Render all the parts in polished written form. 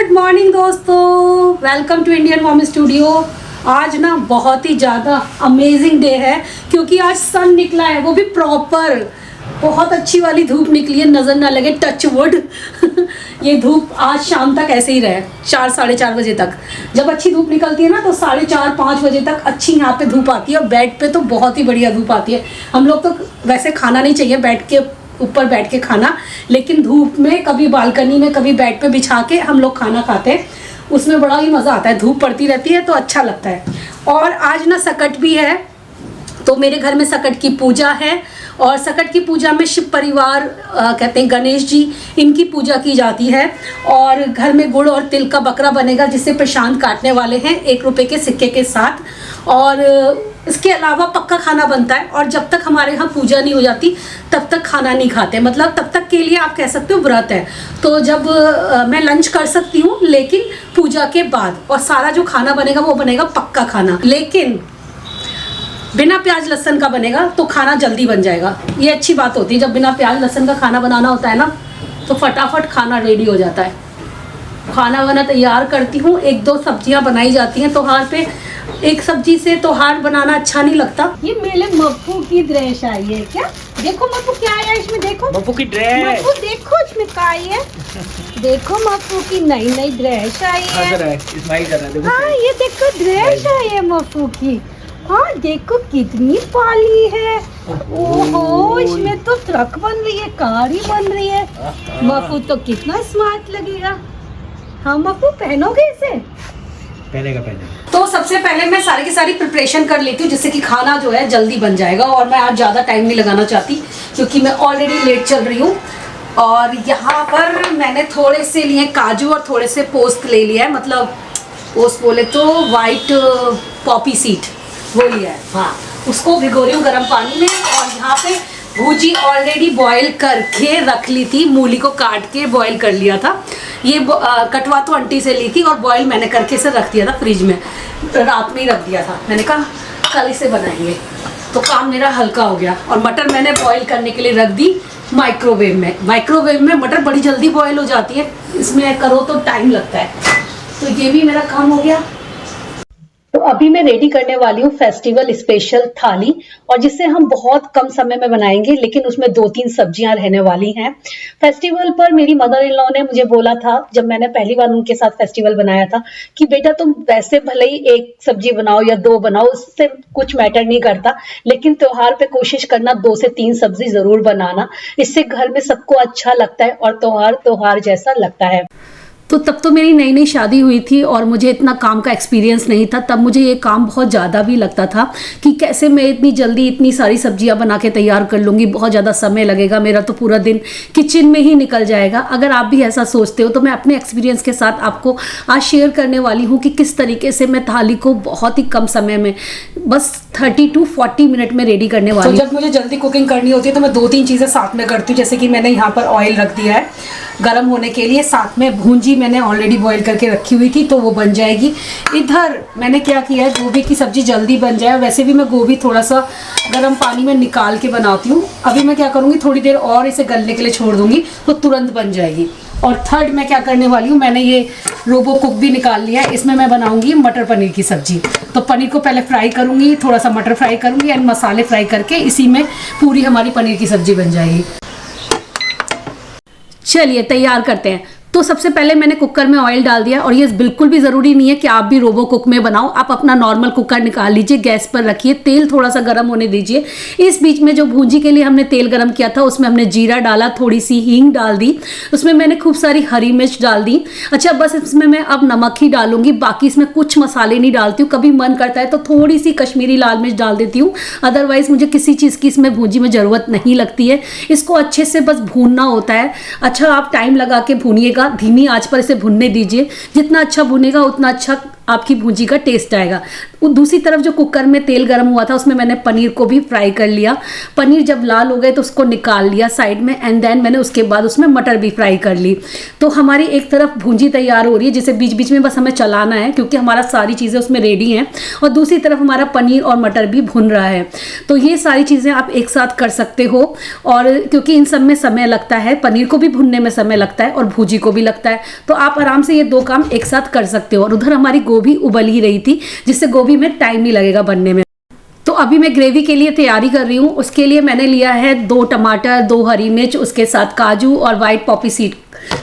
Good morning दोस्तों, welcome to Indian mom studio. आज ना बहुत ही ज़्यादा अमेजिंग डे है क्योंकि आज सन निकला है, वो भी प्रॉपर बहुत अच्छी वाली धूप निकली है। नज़र ना लगे, टच वुड ये धूप आज शाम तक ऐसे ही रहे, 4 साढ़े 4 बजे तक। जब अच्छी धूप निकलती है ना तो 4:30 5 बजे तक अच्छी यहाँ पे धूप आती है और बेड पे तो बहुत ही बढ़िया धूप आती है। हम लोग तो वैसे खाना नहीं चाहिए बेड के ऊपर बैठ के खाना, लेकिन धूप में कभी बालकनी में कभी बेड पे बिछा के हम लोग खाना खाते हैं, उसमें बड़ा ही मज़ा आता है। धूप पड़ती रहती है तो अच्छा लगता है। और आज ना सकट भी है, तो मेरे घर में सकट की पूजा है और सकट की पूजा में शिव परिवार कहते हैं गणेश जी, इनकी पूजा की जाती है। और घर में गुड़ और तिल का बकरा बनेगा जिससे प्रसाद काटने वाले हैं 1 रुपये के सिक्के के साथ। और इसके अलावा पक्का खाना बनता है और जब तक हमारे यहाँ पूजा नहीं हो जाती तब तक खाना नहीं खाते, मतलब तब तक के लिए आप कह सकते हो व्रत है। तो जब मैं लंच कर सकती हूँ लेकिन पूजा के बाद, और सारा जो खाना बनेगा वो बनेगा पक्का खाना, लेकिन बिना प्याज लहसुन का बनेगा तो खाना जल्दी बन जाएगा। ये अच्छी बात होती है, जब बिना प्याज लहसुन का खाना बनाना होता है ना तो फटाफट खाना रेडी हो जाता है। खाना वाना तैयार करती हूँ, 1-2 सब्जियां बनाई जाती हैं त्योहार पे। एक सब्जी से त्योहार बनाना अच्छा नहीं लगता। ये मेरे मप्पू की ड्रेस आई है क्या? देखो मप्पू क्या आया इसमें, देखो मप्पू की ड्रेस। मप्पू देखो इसमें क्या आई है, देखो मप्पू की नई ड्रेस आई है। हाँ ये देखो ड्रेस आई है मप्पू की। हाँ देखो कितनी पाली है। ओहो इसमें तो ट्रक बन रही है, कार ही बन रही है। मप्पू तो कितना स्मार्ट लगेगा। हाँ मप्पू पहनोगे इसे? पहनेगा। तो सबसे पहले मैं सारी की सारी प्रिपरेशन कर लेती हूँ जिससे कि खाना जो है जल्दी बन जाएगा। और मैं आज ज़्यादा टाइम नहीं लगाना चाहती क्योंकि मैं ऑलरेडी लेट चल रही हूँ। और यहाँ पर मैंने थोड़े से लिए काजू और थोड़े से पोस्त ले लिया है, मतलब पोस्त बोले तो वाइट पॉपी सीड वो लिया है। हाँ उसको भिगो रही हूँ गर्म पानी में। और यहाँ पे भूजी ऑलरेडी बॉईल करके रख ली थी, मूली को काट के बॉईल कर लिया था। ये कटवा तो आंटी से ली थी और बॉईल मैंने करके इसे रख दिया था फ्रिज में, रात में ही रख दिया था। मैंने कहा कल इसे बनाएंगे, तो काम मेरा हल्का हो गया। और मटर मैंने बॉईल करने के लिए रख दी माइक्रोवेव में। माइक्रोवेव में मटर बड़ी जल्दी बॉईल हो जाती है, इसमें करो तो टाइम लगता है। तो ये भी मेरा काम हो गया। तो अभी मैं रेडी करने वाली हूँ फेस्टिवल स्पेशल थाली, और जिसे हम बहुत कम समय में बनाएंगे लेकिन उसमें 2-3 सब्जियां रहने वाली हैं। फेस्टिवल पर मेरी मदर इन लॉ ने मुझे बोला था, जब मैंने पहली बार उनके साथ फेस्टिवल बनाया था, कि बेटा तुम वैसे भले ही 1 सब्जी बनाओ या 2 बनाओ, उससे कुछ मैटर नहीं करता, लेकिन त्योहार पे कोशिश करना 2 से 3 सब्जी जरूर बनाना। इससे घर में सबको अच्छा लगता है और त्योहार जैसा लगता है। तो तब तो मेरी नई शादी हुई थी और मुझे इतना काम का एक्सपीरियंस नहीं था। तब मुझे ये काम बहुत ज़्यादा भी लगता था कि कैसे मैं इतनी जल्दी इतनी सारी सब्जियां बना के तैयार कर लूँगी, बहुत ज़्यादा समय लगेगा, मेरा तो पूरा दिन किचन में ही निकल जाएगा। अगर आप भी ऐसा सोचते हो तो मैं अपने एक्सपीरियंस के साथ आपको आज शेयर करने वाली हूँ कि किस तरीके से मैं थाली को बहुत ही कम समय में, बस 30 to 40 मिनट में रेडी करने वाली हूँ। तो जब मुझे जल्दी कुकिंग करनी होती है तो मैं 2-3 चीज़ें साथ में करती हूँ। जैसे कि मैंने यहाँ पर ऑयल रख दिया है गर्म होने के लिए, साथ में भूंजी मैंने ऑलरेडी बॉईल करके रखी हुई थी तो वो बन जाएगी। इधर मैंने क्या किया है, गोभी की सब्जी जल्दी बन जाए। वैसे भी मैं गोभी थोड़ा सा गर्म पानी में निकाल के बनाती हूँ। अभी मैं क्या करूँगी, थोड़ी देर और इसे गलने के लिए छोड़ दूँगी तो तुरंत बन जाएगी। और थर्ड मैं क्या करने वाली हूँ, मैंने ये रोबो कुक भी निकाल लिया है, इसमें मैं बनाऊँगी मटर पनीर की सब्जी। तो पनीर को पहले फ्राई करूँगी, थोड़ा सा मटर फ्राई करूँगी एंड मसाले फ्राई करके इसी में पूरी हमारी पनीर की सब्जी बन जाएगी। चलिए तैयार करते हैं। तो सबसे पहले मैंने कुकर में ऑयल डाल दिया, और ये बिल्कुल भी ज़रूरी नहीं है कि आप भी रोबो कुक में बनाओ। आप अपना नॉर्मल कुकर निकाल लीजिए, गैस पर रखिए, तेल थोड़ा सा गर्म होने दीजिए। इस बीच में जो भूंजी के लिए हमने तेल गर्म किया था उसमें हमने जीरा डाला, थोड़ी सी हींग डाल दी, उसमें मैंने खूब सारी हरी मिर्च डाल दी। अच्छा बस इसमें मैं अब नमक ही डालूंगी, बाकी इसमें कुछ मसाले नहीं डालती हूँ। कभी मन करता है तो थोड़ी सी कश्मीरी लाल मिर्च डाल देती हूँ, अदरवाइज मुझे किसी चीज़ की इसमें भूंजी में ज़रूरत नहीं लगती है। इसको अच्छे से बस भूनना होता है। अच्छा आप टाइम लगा के भूनिएगा, धीमी आंच पर इसे भुनने दीजिए। जितना अच्छा भुनेगा उतना अच्छा आपकी भुंजी का टेस्ट आएगा। दूसरी तरफ जो कुकर में तेल गर्म हुआ था उसमें मैंने पनीर को भी फ्राई कर लिया। पनीर जब लाल हो गए तो उसको निकाल लिया साइड में, एंड देन मैंने उसके बाद उसमें मटर भी फ्राई कर ली। तो हमारी एक तरफ भूंजी तैयार हो रही है, जिसे बीच बीच में बस हमें चलाना है क्योंकि हमारा सारी चीज़ें उसमें रेडी हैं, और दूसरी तरफ हमारा पनीर और मटर भी भुन रहा है। तो ये सारी चीज़ें आप एक साथ कर सकते हो, और क्योंकि इन सब में समय लगता है, पनीर को भी भुनने में समय लगता है और भूजी को भी लगता है, तो आप आराम से ये दो काम एक साथ कर सकते हो। और उधर हमारी गोभी उबल ही रही थी, जिससे गोभी में टाइम नहीं लगेगा बनने में। तो अभी मैं ग्रेवी के लिए तैयारी कर रही हूँ। उसके लिए मैंने लिया है 2 टमाटर, 2 हरी मिर्च, उसके साथ काजू और वाइट पॉपी सीड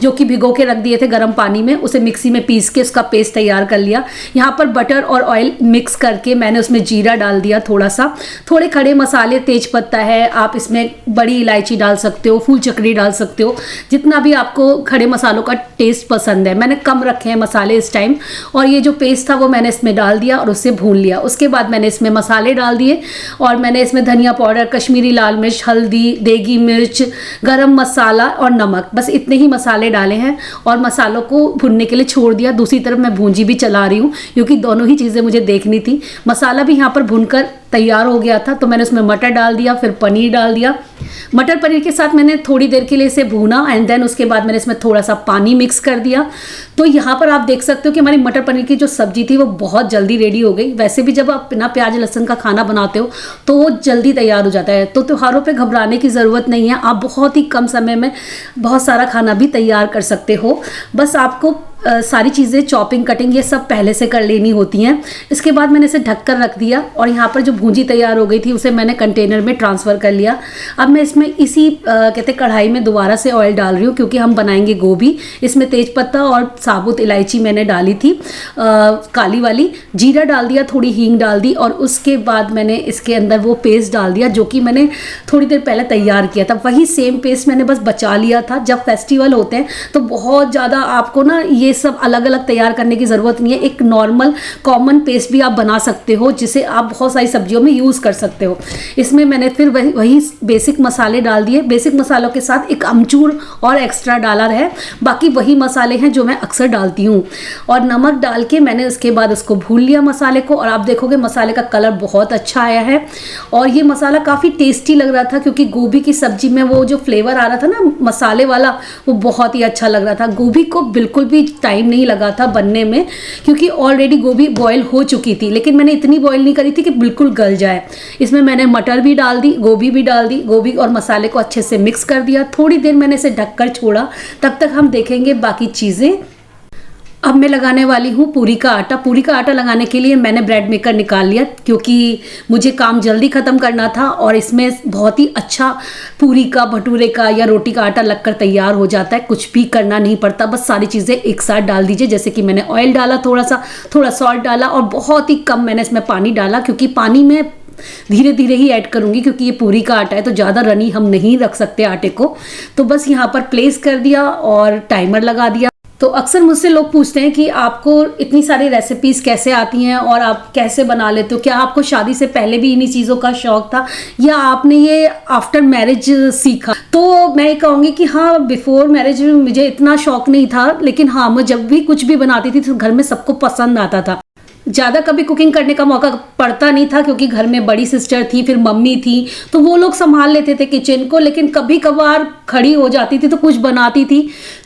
जो कि भिगो के रख दिए थे गर्म पानी में, उसे मिक्सी में पीस के उसका पेस्ट तैयार कर लिया। यहाँ पर बटर और ऑयल मिक्स करके मैंने उसमें जीरा डाल दिया थोड़ा सा, थोड़े खड़े मसाले, तेज पत्ता है, आप इसमें बड़ी इलायची डाल सकते हो, फूल चक्री डाल सकते हो, जितना भी आपको खड़े मसालों का टेस्ट पसंद है। मैंने कम रखे हैं मसाले इस टाइम, और ये जो पेस्ट था वो मैंने इसमें डाल दिया और उससे भून लिया। उसके बाद मैंने इसमें मसाले डाल दिए, और मैंने इसमें धनिया पाउडर, कश्मीरी लाल मिर्च, हल्दी, देगी मिर्च, गरम मसाला और नमक, बस इतने ही मसाले डाले हैं और मसालों को भुनने के लिए छोड़ दिया। दूसरी तरफ मैं भूंजी भी चला रही हूँ क्योंकि दोनों ही चीज़ें मुझे देखनी थी। मसाला भी यहाँ पर भुनकर तैयार हो गया था, तो मैंने उसमें मटर डाल दिया, फिर पनीर डाल दिया। मटर पनीर के साथ मैंने थोड़ी देर के लिए इसे भूना, एंड देन उसके बाद मैंने इसमें थोड़ा सा पानी मिक्स कर दिया। तो यहाँ पर आप देख सकते हो कि हमारी मटर पनीर की जो सब्जी थी वो बहुत जल्दी रेडी हो गई। वैसे भी जब आप बिना प्याज लहसुन का खाना बनाते हो तो वो जल्दी तैयार हो जाता है, तो त्योहारों पे घबराने की ज़रूरत नहीं है। आप बहुत ही कम समय में बहुत सारा खाना भी तैयार कर सकते हो। बस आपको सारी चीज़ें, चॉपिंग, कटिंग, ये सब पहले से कर लेनी होती हैं। इसके बाद मैंने इसे ढककर रख दिया, और यहाँ पर जो भूंजी तैयार हो गई थी उसे मैंने कंटेनर में ट्रांसफ़र कर लिया। अब मैं इसमें इसी कहते कढ़ाई में दोबारा से ऑयल डाल रही हूँ क्योंकि हम बनाएंगे गोभी। इसमें तेज़पत्ता और साबुत इलायची मैंने डाली थी, काली वाली, जीरा डाल दिया, थोड़ी हींग डाल दी, और उसके बाद मैंने इसके अंदर वो पेस्ट डाल दिया जो कि मैंने थोड़ी देर पहले तैयार किया था। वही सेम पेस्ट मैंने बस बचा लिया था। जब फेस्टिवल होते हैं तो बहुत ज़्यादा आपको ना ये सब अलग अलग तैयार करने की ज़रूरत नहीं है। एक नॉर्मल कॉमन पेस्ट भी आप बना सकते हो जिसे आप बहुत सारी सब्जियों में यूज़ कर सकते हो। इसमें मैंने फिर वही बेसिक मसाले डाल दिए। बेसिक मसालों के साथ एक अमचूर और एक्स्ट्रा डाला है, बाकी वही मसाले हैं जो मैं अक्सर डालती हूँ। और नमक डाल के मैंने उसके बाद उसको भून लिया मसाले को, और आप देखोगे मसाले का कलर बहुत अच्छा आया है, और ये मसाला काफ़ी टेस्टी लग रहा था क्योंकि गोभी की सब्जी में वो जो फ्लेवर आ रहा था ना मसाले वाला, वो बहुत ही अच्छा लग रहा था। गोभी को बिल्कुल भी टाइम नहीं लगा था बनने में क्योंकि ऑलरेडी गोभी बॉईल हो चुकी थी, लेकिन मैंने इतनी बॉईल नहीं करी थी कि बिल्कुल गल जाए। इसमें मैंने मटर भी डाल दी, गोभी भी डाल दी, गोभी और मसाले को अच्छे से मिक्स कर दिया। थोड़ी देर मैंने इसे ढककर छोड़ा, तब तक हम देखेंगे बाकी चीज़ें। अब मैं लगाने वाली हूँ पूरी का आटा। पूरी का आटा लगाने के लिए मैंने ब्रेड मेकर निकाल लिया क्योंकि मुझे काम जल्दी ख़त्म करना था, और इसमें बहुत ही अच्छा पूरी का, भटूरे का या रोटी का आटा लगकर तैयार हो जाता है। कुछ भी करना नहीं पड़ता, बस सारी चीज़ें एक साथ डाल दीजिए। जैसे कि मैंने ऑयल डाला, थोड़ा सॉल्ट डाला, और बहुत ही कम मैंने इसमें पानी डाला क्योंकि पानी में धीरे धीरे ही ऐड करूंगी क्योंकि ये पूरी का आटा है तो ज़्यादा रनी हम नहीं रख सकते आटे को। तो बस यहाँ पर प्लेस कर दिया और टाइमर लगा दिया। तो अक्सर मुझसे लोग पूछते हैं कि आपको इतनी सारी रेसिपीज़ कैसे आती हैं और आप कैसे बना लेते हो, क्या आपको शादी से पहले भी इन्हीं चीज़ों का शौक था या आपने ये आफ्टर मैरिज सीखा? तो मैं ये कहूँगी कि हाँ, बिफोर मैरिज में मुझे इतना शौक नहीं था, लेकिन हाँ, मैं जब भी कुछ भी बनाती थी तो घर में सबको पसंद आता था। ज़्यादा कभी कुकिंग करने का मौका पड़ता नहीं था क्योंकि घर में बड़ी सिस्टर थी, फिर मम्मी थी, तो वो लोग संभाल लेते थे किचन को, लेकिन कभी कभार खड़ी हो जाती थी तो कुछ बनाती थी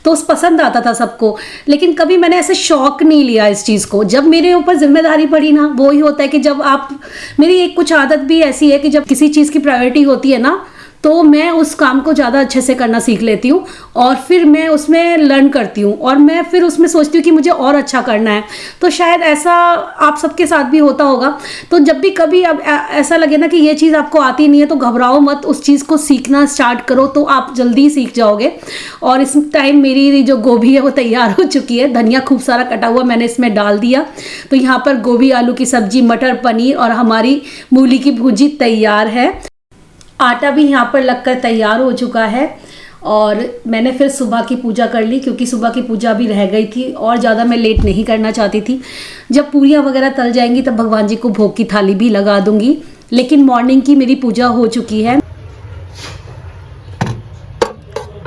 तो पसंद आता था सबको। लेकिन कभी मैंने ऐसे शौक नहीं लिया इस चीज़ को। जब मेरे ऊपर जिम्मेदारी पड़ी ना, वो ही होता है कि जब आप, मेरी एक कुछ आदत भी ऐसी है कि जब किसी चीज़ की प्रायोरिटी होती है ना, तो मैं उस काम को ज़्यादा अच्छे से करना सीख लेती हूँ और फिर मैं उसमें लर्न करती हूँ और मैं फिर उसमें सोचती हूँ कि मुझे और अच्छा करना है। तो शायद ऐसा आप सबके साथ भी होता होगा। तो जब भी कभी अब ऐसा लगे ना कि ये चीज़ आपको आती नहीं है तो घबराओ मत, उस चीज़ को सीखना स्टार्ट करो तो आप जल्दी सीख जाओगे। और इस टाइम मेरी जो गोभी है वो तैयार हो चुकी है। धनिया खूब सारा कटा हुआ मैंने इसमें डाल दिया। तो यहाँ पर गोभी आलू की सब्जी, मटर पनीर और हमारी मूली की भुजी तैयार है। आटा भी यहाँ पर लगकर तैयार हो चुका है और मैंने फिर सुबह की पूजा कर ली क्योंकि सुबह की पूजा भी रह गई थी और ज़्यादा मैं लेट नहीं करना चाहती थी। जब पूरियाँ वगैरह तल जाएंगी तब भगवान जी को भोग की थाली भी लगा दूंगी, लेकिन मॉर्निंग की मेरी पूजा हो चुकी है।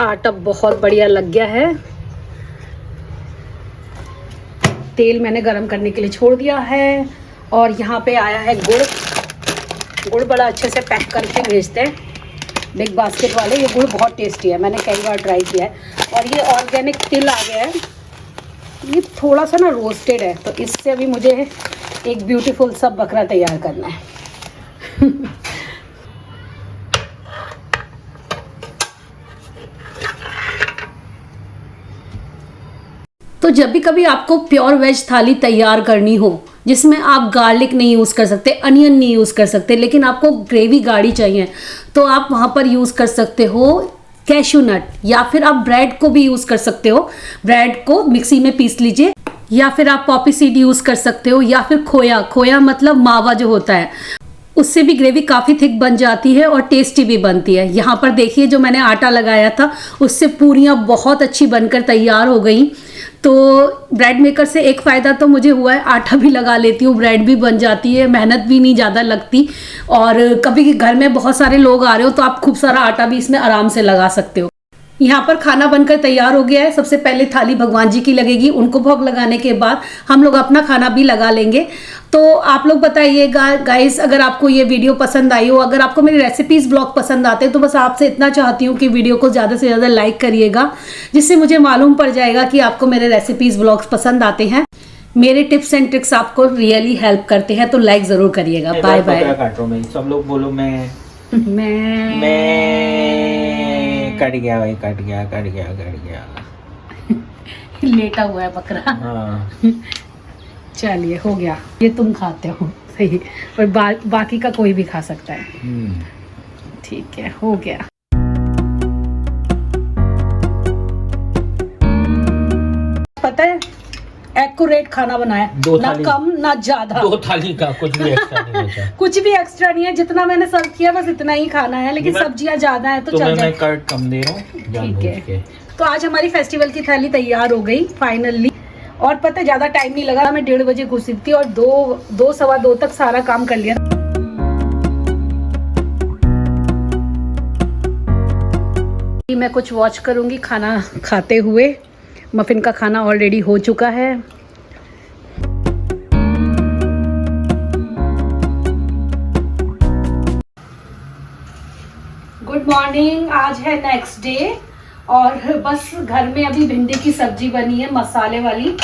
आटा बहुत बढ़िया लग गया है। तेल मैंने गरम करने के लिए छोड़ दिया है और यहाँ पे आया है गुड़। गुड़ बड़ा अच्छे से पैक करके भेजते हैं बिग बास्केट वाले। ये गुड़ बहुत टेस्टी है, मैंने कई बार ट्राई किया है। और ये ऑर्गेनिक तिल आ गया है, ये थोड़ा सा ना रोस्टेड है, तो इससे अभी मुझे एक ब्यूटीफुल सा बकरा तैयार करना है। तो जब भी कभी आपको प्योर वेज थाली तैयार करनी हो जिसमें आप गार्लिक नहीं यूज़ कर सकते, अनियन नहीं यूज़ कर सकते, लेकिन आपको ग्रेवी गाढ़ी चाहिए, तो आप वहाँ पर यूज़ कर सकते हो कैश्यू नट, या फिर आप ब्रेड को भी यूज़ कर सकते हो। ब्रेड को मिक्सी में पीस लीजिए, या फिर आप पॉपी सीड यूज़ कर सकते हो, या फिर खोया। खोया मतलब मावा जो होता है, उससे भी ग्रेवी काफ़ी थिक बन जाती है और टेस्टी भी बनती है। यहाँ पर देखिए जो मैंने आटा लगाया था उससे पूरियाँ बहुत अच्छी बनकर तैयार हो गई। तो ब्रेड मेकर से एक फ़ायदा तो मुझे हुआ है, आटा भी लगा लेती हूँ, ब्रेड भी बन जाती है, मेहनत भी नहीं ज़्यादा लगती। और कभी घर में बहुत सारे लोग आ रहे हो तो आप खूब सारा आटा भी इसमें आराम से लगा सकते हो। यहाँ पर खाना बनकर तैयार हो गया है। सबसे पहले थाली भगवान जी की लगेगी, उनको भोग लगाने के बाद हम लोग अपना खाना भी लगा लेंगे। तो आप लोग बताइएगा गाइस, अगर आपको ये वीडियो पसंद आई हो, अगर आपको मेरी रेसिपीज़ ब्लॉग पसंद आते हैं, तो बस आपसे इतना चाहती हूँ कि वीडियो को ज़्यादा से ज़्यादा लाइक करिएगा, जिससे मुझे मालूम पड़ जाएगा कि आपको मेरे रेसिपीज़ ब्लॉग्स पसंद आते हैं, मेरे टिप्स एंड ट्रिक्स आपको रियली हेल्प करते हैं। तो लाइक ज़रूर करिएगा। Bye bye. सब लोग बोलो मैं कट गया भाई, कट गया। लेटा हुआ है बकरा। हाँ। चलिए हो गया, ये तुम खाते हो सही, और बाकी का कोई भी खा सकता है। ठीक है, हो गया। पता है एक्यूरेट खाना बनाया, ना कम ना ज्यादा। 2 थाली का कुछ भी एक्स्ट्रा नहीं बचा। कुछ भी एक्स्ट्रा नहीं है, जितना मैंने सर्व किया बस इतना ही खाना है, लेकिन सब्जियां ज्यादा है तो चल जाए। मैं कर्ड कम दे रहा हूँ। ठीक है, तो आज हमारी फेस्टिवल की थाली तैयार हो गई फाइनली। और पता है ज्यादा टाइम नहीं लगा, मैं 1:30 बजे घुसी थी और 2 सवा 2 तक सारा काम कर लिया। मैं कुछ वॉच करूंगी खाना खाते हुए। मफिन का खाना ऑलरेडी हो चुका है। गुड मॉर्निंग, आज है नेक्स्ट डे और बस घर में अभी भिंडी की सब्जी बनी है, मसाले वाली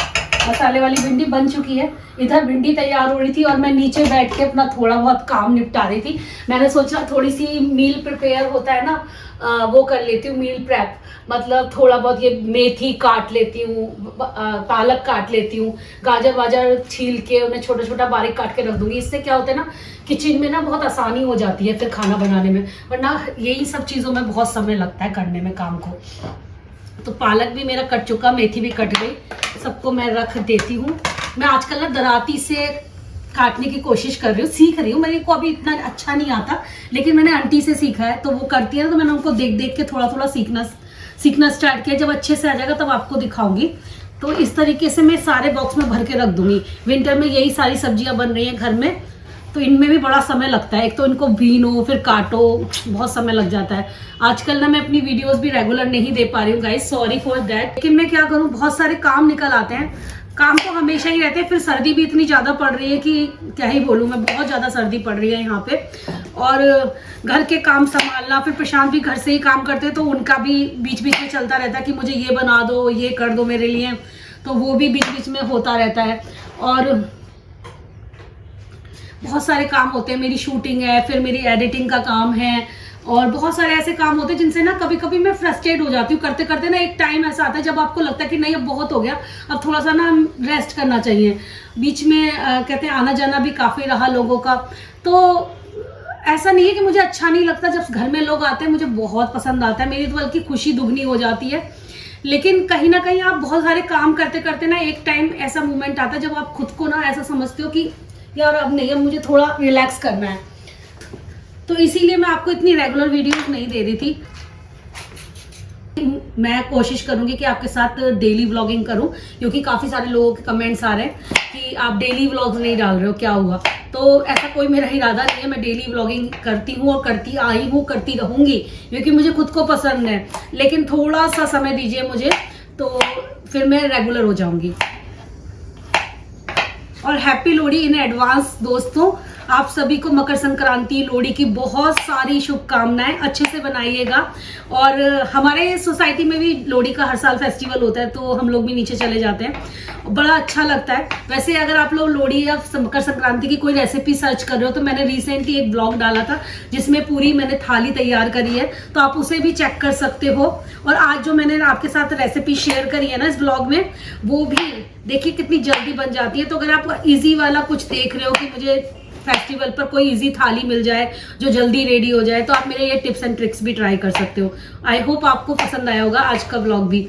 भिंडी बन चुकी है। इधर भिंडी तैयार हो रही थी और मैं नीचे बैठ के अपना थोड़ा बहुत काम निपटा रही थी। मैंने सोचा थोड़ी सी मील प्रिपेयर होता है ना, वो कर लेती हूँ, मील प्रेप। मतलब थोड़ा बहुत ये मेथी काट लेती हूँ, पालक काट लेती हूँ, गाजर वाजर छील के उन्हें छोटा छोटा बारीक काट के रख दूंगी। इससे क्या होता है ना, किचन में ना बहुत आसानी हो जाती है फिर खाना बनाने में, वरना यही सब चीज़ों में बहुत समय लगता है करने में काम को। तो पालक भी मेरा कट चुका, मेथी भी कट गई, सबको मैं रख देती हूँ। मैं आजकल ना दराती से काटने की कोशिश कर रही हूँ, सीख रही हूँ। मेरे को अभी इतना अच्छा नहीं आता, लेकिन मैंने आंटी से सीखा है, तो वो करती है ना, तो मैंने उनको देख देख के थोड़ा थोड़ा सीखना स्टार्ट किया। जब अच्छे से आ जाएगा तब आपको दिखाऊंगी। तो इस तरीके से मैं सारे बॉक्स में भर के रख दूंगी। विंटर में यही सारी सब्जियां बन रही हैं घर में, तो इनमें भी बड़ा समय लगता है। एक तो इनको भीनो फिर काटो, बहुत समय लग जाता है। आजकल ना मैं अपनी वीडियोस भी रेगुलर नहीं दे पा रही हूँ गाइस, सॉरी फॉर दैट। लेकिन मैं क्या करूँ, बहुत सारे काम निकल आते हैं। काम तो हमेशा ही रहते हैं, फिर सर्दी भी इतनी ज़्यादा पड़ रही है कि क्या ही बोलूँ मैं, बहुत ज़्यादा सर्दी पड़ रही है यहाँ पे। और घर के काम संभालना, फिर प्रशांत भी घर से ही काम करते हैं, तो उनका भी बीच बीच में चलता रहता है कि मुझे ये बना दो, ये कर दो मेरे लिए, तो वो भी बीच बीच में होता रहता है। और बहुत सारे काम होते हैं, मेरी शूटिंग है, फिर मेरी एडिटिंग का काम है, और बहुत सारे ऐसे काम होते हैं जिनसे ना कभी कभी मैं फ्रस्ट्रेट हो जाती हूँ। करते करते ना एक टाइम ऐसा आता है जब आपको लगता है कि नहीं अब बहुत हो गया, अब थोड़ा सा ना रेस्ट करना चाहिए। बीच में कहते हैं आना जाना भी काफ़ी रहा लोगों का, तो ऐसा नहीं है कि मुझे अच्छा नहीं लगता। जब घर में लोग आते हैं मुझे बहुत पसंद आता है, मेरी तो बल्कि खुशी दुगनी हो जाती है। लेकिन कहीं ना कहीं आप बहुत सारे काम करते करते ना एक टाइम ऐसा मोमेंट आता है जब आप खुद को ना ऐसा समझते हो कि यार अब नहीं, अब मुझे थोड़ा रिलैक्स करना है। तो इसीलिए मैं आपको इतनी रेगुलर वीडियोस नहीं दे रही थी। मैं कोशिश करूंगी कि आपके साथ डेली व्लॉगिंग करूं, क्योंकि काफ़ी सारे लोगों के कमेंट्स आ रहे हैं कि आप डेली व्लॉग्स नहीं डाल रहे हो, क्या हुआ। तो ऐसा कोई मेरा इरादा नहीं है, मैं डेली व्लॉगिंग करती हूँ और करती आई हूँ, करती रहूँगी, क्योंकि मुझे खुद को पसंद है। लेकिन थोड़ा सा समय दीजिए मुझे, तो फिर मैं रेगुलर हो जाऊँगी। और हैप्पी लोहड़ी इन एडवांस दोस्तों। आप सभी को मकर संक्रांति, लोहड़ी की बहुत सारी शुभकामनाएं। अच्छे से बनाइएगा। और हमारे सोसाइटी में भी लोहड़ी का हर साल फेस्टिवल होता है, तो हम लोग भी नीचे चले जाते हैं, बड़ा अच्छा लगता है। वैसे अगर आप लोग लोहड़ी या मकर संक्रांति की कोई रेसिपी सर्च कर रहे हो, तो मैंने रिसेंटली एक ब्लॉग डाला था जिसमें पूरी मैंने थाली तैयार करी है, तो आप उसे भी चेक कर सकते हो। और आज जो मैंने आपके साथ रेसिपी शेयर करी है ना इस ब्लॉग में, वो भी देखिए कितनी जल्दी बन जाती है। तो अगर आप इजी वाला कुछ देख रहे हो कि मुझे फेस्टिवल पर कोई इजी थाली मिल जाए जो जल्दी रेडी हो जाए, तो आप मेरे ये टिप्स एंड ट्रिक्स भी ट्राई कर सकते हो। आई होप आपको पसंद आया होगा आज का व्लॉग भी।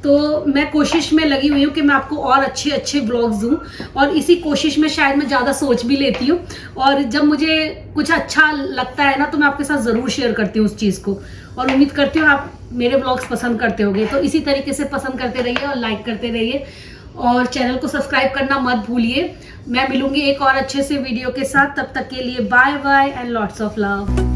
तो मैं कोशिश में लगी हुई हूँ कि मैं आपको और अच्छे अच्छे व्लॉग्स दूँ, और इसी कोशिश में शायद मैं ज़्यादा सोच भी लेती हूँ, और जब मुझे कुछ अच्छा लगता है ना तो मैं आपके साथ ज़रूर शेयर करती हूँ उस चीज़ को। और उम्मीद करती हूँ आप मेरे व्लॉग्स पसंद करते होंगे, तो इसी तरीके से पसंद करते रहिए और लाइक करते रहिए, और चैनल को सब्सक्राइब करना मत भूलिए। मैं मिलूंगी एक और अच्छे से वीडियो के साथ, तब तक के लिए bye bye and lots of love.